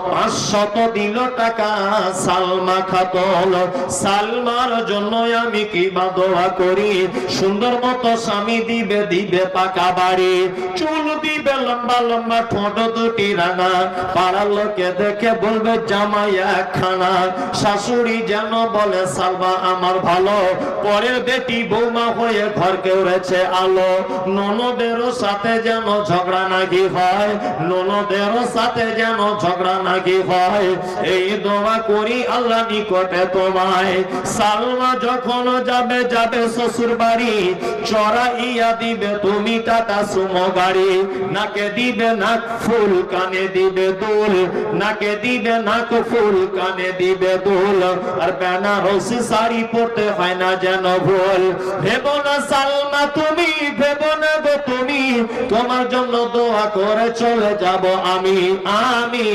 500 দিল টাকা সালমা খাতুন। সালমার জন্য আমি কি বা দোয়া করি, সুন্দর মতো স্বামী দিবে, দিবে পাকা বাড়ি, চুল দিবে লম্বা লম্বা, ঠোঁট দুটি রাঙা, পাড়ার লোকে দেখে বলবে জামাই একখানা। শাশুড়ি যেন বলে সালমা আমার ভালো, পরের বেটি বৌমা হয়ে ঘর কেউরেছে আলো। ননদেরও সাথে যেন ঝগড়া নাকি হয়, ননদেরও সাথে যেন ঝগড়া নাকি হয়, এই দোয়া করি আল্লাহ নিকটে তোমায়। সালমা যখন যাবে যাবে শ্বশুর বাড়ি, চড়াইয়া দিবে তুমি টাটা সুমো গাড়ি, নাকে দিবে নাক ফুল, কানে দিবে দুল, নাকে দিবে নাক ফুল, কানে দিবে দুল, আর বেনারসি শাড়ি পরতে হয় না যেন ভুল। ভেবো না সালমা তুমি, ভেবো না গো তুমি, তোমার জন্য দোয়া করে চলে যাব আমি, আমি